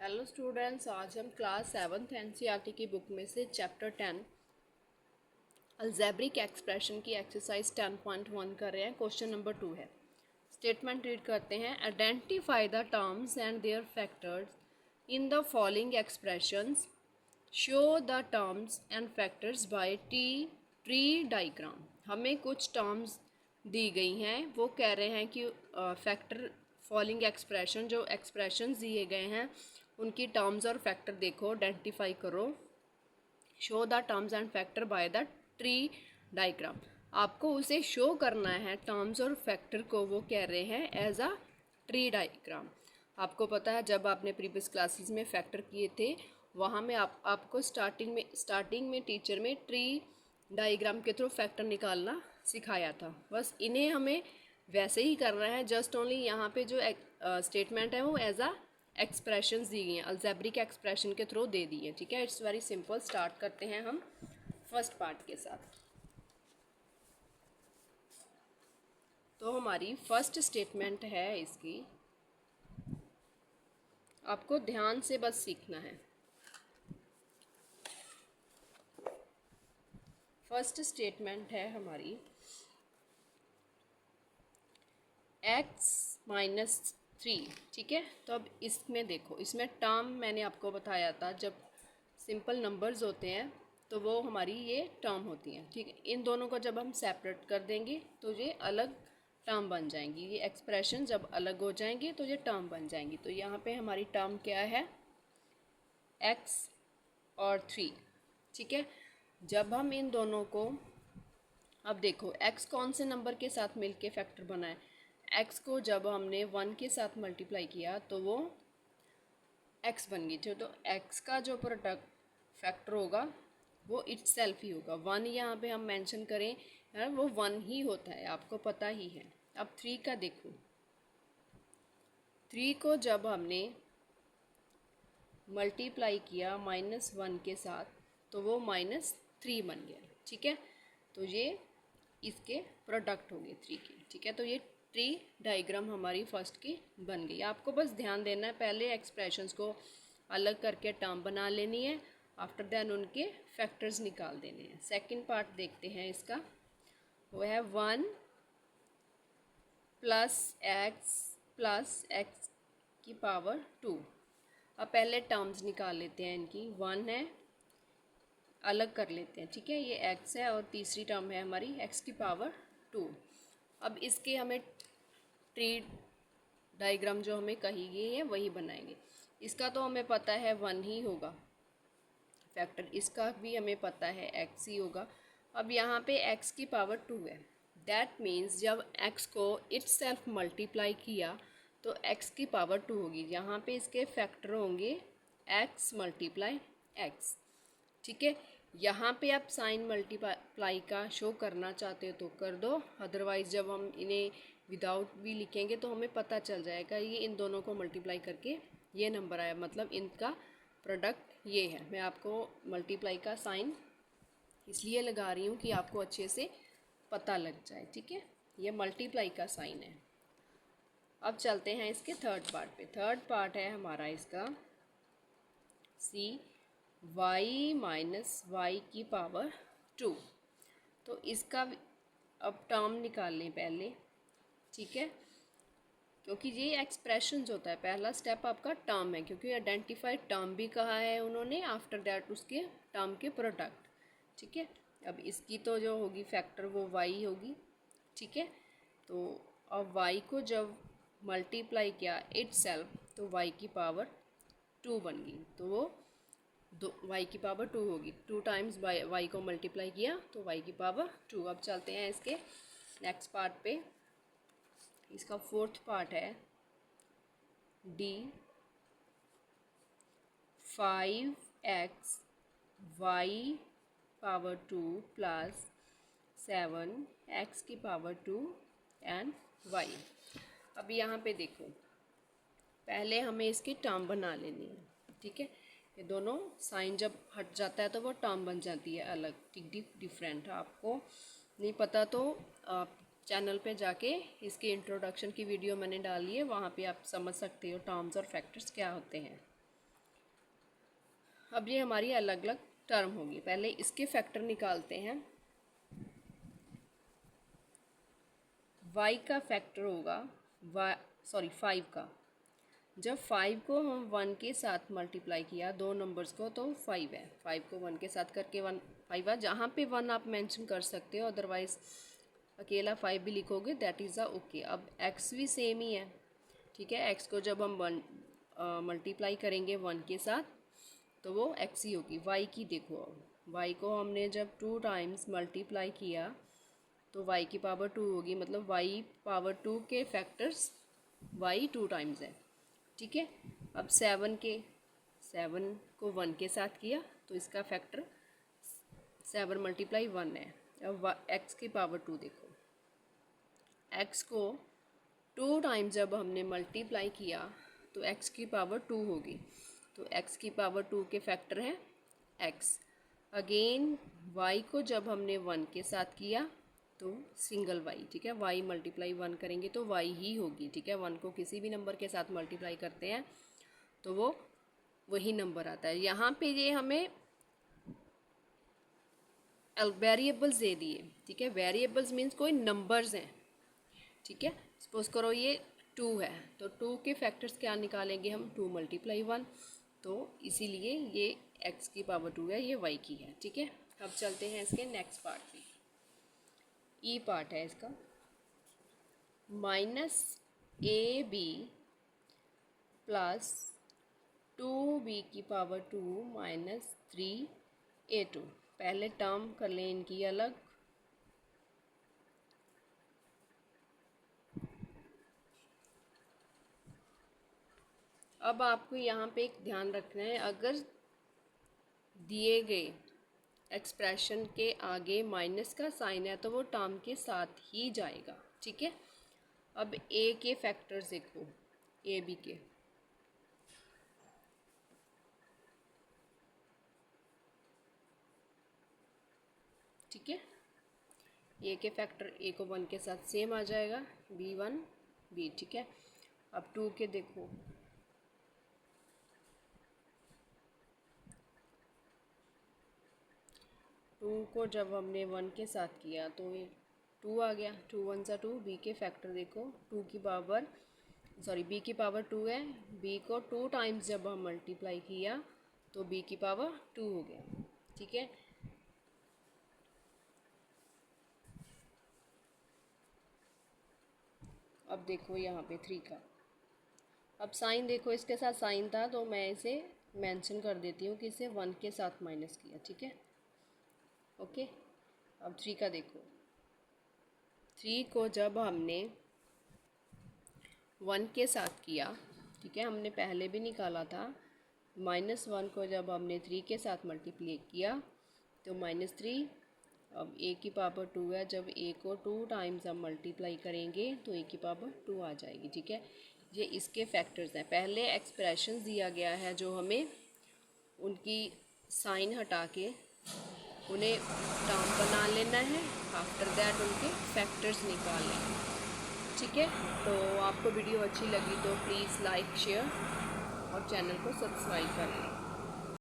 Hello students, आज हम class 7th NCERT की बुक में से चैप्टर 10 अलजेब्रिक एक्सप्रेशन की एक्सरसाइज 10.1 कर रहे हैं। क्वेश्चन नंबर 2 है। स्टेटमेंट रीड करते हैं। Identify the terms and their factors in the following expressions. Show the terms and factors by tree diagram. हमें कुछ टर्म्स दी गई हैं, वो कह रहे हैं कि फैक्टर फॉलोइंग एक्सप्रेशन, जो एक्सप्रेशंस दिए गए हैं उनकी टर्म्स और फैक्टर देखो, आइडेंटिफाई करो। Show the terms and factor by the tree diagram. आपको उसे शो करना है टर्म्स और फैक्टर को, वो कह रहे हैं एज अ ट्री डाइग्राम। आपको पता है जब आपने प्रीवियस क्लासेस में फैक्टर किए थे, वहाँ में आपको स्टार्टिंग में टीचर में ट्री डाइग्राम के थ्रू फैक्टर निकालना सिखाया था। बस इन्हें हमें वैसे ही करना है। जस्ट ओनली यहाँ पे जो स्टेटमेंट है वो एज अ एक्सप्रेशंस दी गई हैं, अलजेब्रिक एक्सप्रेशन के थ्रू दे दी है। ठीक है, इट्स वेरी सिंपल। स्टार्ट करते हैं हम फर्स्ट पार्ट के साथ। तो हमारी फर्स्ट स्टेटमेंट है इसकी, आपको ध्यान से बस सीखना है। फर्स्ट स्टेटमेंट है हमारी x-3। ठीक है, तो अब इसमें देखो, इसमें टर्म मैंने आपको बताया था, जब सिंपल नंबर्स होते हैं तो वो हमारी ये टर्म होती हैं। ठीक है, इन दोनों को जब हम सेपरेट कर देंगे तो ये अलग टर्म बन जाएंगी। ये एक्सप्रेशन जब अलग हो जाएंगे तो ये टर्म बन जाएंगी। तो यहाँ पे हमारी टर्म क्या है, x और 3। ठीक है, जब हम इन दोनों को, अब देखो x कौन से नंबर के साथ मिलके फैक्टर बना है। x को जब हमने 1 के साथ मल्टीप्लाई किया तो वो x बन गई थी। तो x का जो प्रोडक्ट फैक्टर होगा वो इटसेल्फ ही होगा। 1 यहाँ पे हम मेंशन करें यार, वो 1 ही होता है, आपको पता ही है। अब 3 का देखो, 3 को जब हमने मल्टीप्लाई किया -1 के साथ तो वो -3 बन गया। ठीक है, तो ये इसके प्रोडक्ट हो गए 3 के। ठीक है, तो ये ट्री डाइग्राम हमारी फर्स्ट की बन गई। आपको बस ध्यान देना है, पहले एक्सप्रेशंस को अलग करके टर्म बना लेनी है, आफ्टर दैन उनके फैक्टर्स निकाल देने हैं। सेकंड पार्ट देखते हैं इसका, वो है 1 + x की पावर 2। अब पहले टर्म्स निकाल लेते हैं इनकी। 1 है, अलग कर लेते हैं। ठीक है, ये x है और तीसरी टर्म है हमारी x की पावर 2। अब इसके हमें ट्री डाइग्राम जो हमें कही गई है वही बनाएंगे। इसका तो हमें पता है 1 ही होगा फैक्टर, इसका भी हमें पता है x ही होगा। अब यहाँ पे x की पावर 2 है, दैट मीन्स जब x को इटसेल्फ मल्टीप्लाई किया तो x की पावर 2 होगी। यहाँ पे इसके फैक्टर होंगे x × x। ठीक है, यहाँ पे आप साइन मल्टीप्लाई का शो करना चाहते हो तो कर दो, अदरवाइज़ जब हम इन्हें विदाउट भी लिखेंगे तो हमें पता चल जाएगा ये इन दोनों को मल्टीप्लाई करके ये नंबर आया, मतलब इनका प्रोडक्ट ये है। मैं आपको मल्टीप्लाई का साइन इसलिए लगा रही हूँ कि आपको अच्छे से पता लग जाए। ठीक है, ये मल्टीप्लाई का साइन है। अब चलते हैं इसके थर्ड पार्ट पे। थर्ड पार्ट है हमारा इसका सी y - y की पावर 2। तो इसका अब टर्म निकाल लें पहले। ठीक है, क्योंकि ये एक्सप्रेशंस होता है, पहला स्टेप आपका टर्म है, क्योंकि आइडेंटिफाइड टर्म भी कहा है उन्होंने, आफ्टर दैट उसके टर्म के प्रोडक्ट। ठीक है, अब इसकी तो जो होगी फैक्टर वो y होगी। ठीक है, तो अब y को जब मल्टीप्लाई किया इटसेल्फ तो y की पावर 2 बन गई। तो वो y की पावर 2 होगी। 2 टाइम्स y को मल्टीप्लाई किया तो y की पावर 2। अब चलते हैं इसके नेक्स्ट पार्ट पे। इसका फोर्थ पार्ट है d 5x y power 2 + 7 x की पावर 2 एंड y। अब यहाँ पे देखो, पहले हमें इसकी टर्म बना लेनी है। ठीक है, ये दोनों साइन जब हट जाता है तो वो टर्म बन जाती है अलग, डिफरेंट। आपको नहीं पता तो आप चैनल पे जाके इसकी इंट्रोडक्शन की वीडियो मैंने डाली है, वहाँ पे आप समझ सकते हो टर्म्स और फैक्टर्स क्या होते हैं। अब ये हमारी अलग अलग टर्म होगी। पहले इसके फैक्टर निकालते हैं। y का फैक्टर होगा 5 का। जब 5 को हम 1 के साथ मल्टीप्लाई किया दो नंबर्स को तो 5 है। 5 को 1 के साथ करके 5 है। जहाँ पे 1 आप मेंशन कर सकते हो, अदरवाइज़ अकेला 5 भी लिखोगे दैट इज़ अ ओके। अब x भी सेम ही है, ठीक है। x को जब हम मल्टीप्लाई करेंगे 1 के साथ तो वो x ही होगी। y की देखो, y को हमने जब 2 टाइम्स मल्टीप्लाई किया तो y की पावर 2 होगी, मतलब y पावर 2 के फैक्टर्स y 2 टाइम्स है, ठीक है। अब 7 को 1 के साथ किया तो इसका फैक्टर 7 मल्टीप्लाई 1 है। अब x की पावर 2 देखो, x को 2 टाइम्स जब हमने मल्टीप्लाई किया तो x की पावर 2 होगी, तो x की पावर 2 के फैक्टर है x। अगेन y को जब हमने 1 के साथ किया तो सिंगल y, ठीक है। y मल्टीप्लाई 1 करेंगे तो y ही होगी, ठीक है। 1 को किसी भी नंबर के साथ मल्टीप्लाई करते हैं तो वो वही नंबर आता है। यहाँ पे ये हमें वेरिएबल्स दे दिए, ठीक है। वेरिएबल्स मीन्स कोई नंबर्स हैं, ठीक है। सपोज करो ये 2 है तो 2 के फैक्टर्स क्या निकालेंगे हम, 2 मल्टीप्लाई 1, तो इसीलिए ये x की पावर 2 है, ये y की है, ठीक है। अब चलते हैं इसके नेक्स्ट पार्ट पे। ई पार्ट है इसका, -ab प्लस 2b की पावर 2 -3a2। पहले टर्म कर लें इनकी अलग। अब आपको यहाँ पे एक ध्यान रखना है, अगर दिए गए एक्सप्रेशन के आगे माइनस का साइन है तो वो टर्म के साथ ही जाएगा, ठीक है। अब a के फैक्टर्स देखो, ए बी के, ठीक है। a के फैक्टर a को 1 के साथ सेम आ जाएगा, b1 b, ठीक है। अब 2 के देखो, टू को जब हमने 1 के साथ किया तो ये 2 आ गया, 2 1 सा 2। b के फैक्टर देखो, b की पावर 2 है, b को 2 टाइम्स जब हम मल्टीप्लाई किया तो b की पावर 2 हो गया, ठीक है। अब देखो यहाँ पे 3 का, अब साइन देखो, इसके साथ साइन था तो मैं इसे मेंशन कर देती हूँ कि इसे 1 के साथ माइनस किया, ठीक है, ओके। अब 3 का देखो, 3 को जब हमने 1 के साथ किया, ठीक है, हमने पहले भी निकाला था, -1 को जब हमने 3 के साथ मल्टीप्लाई किया तो -3। अब a की पावर 2 है, जब a को 2 टाइम्स हम मल्टीप्लाई करेंगे तो a की पावर 2 आ जाएगी, ठीक है। ये इसके फैक्टर्स हैं। पहले एक्सप्रेशंस दिया गया है जो हमें उनकी साइन हटा के उन्हें टर्म बना लेना है, आफ्टर दैट उनके फैक्टर्स निकाल लें, ठीक है। तो आपको वीडियो अच्छी लगी तो प्लीज़ लाइक शेयर और चैनल को सब्सक्राइब कर लें।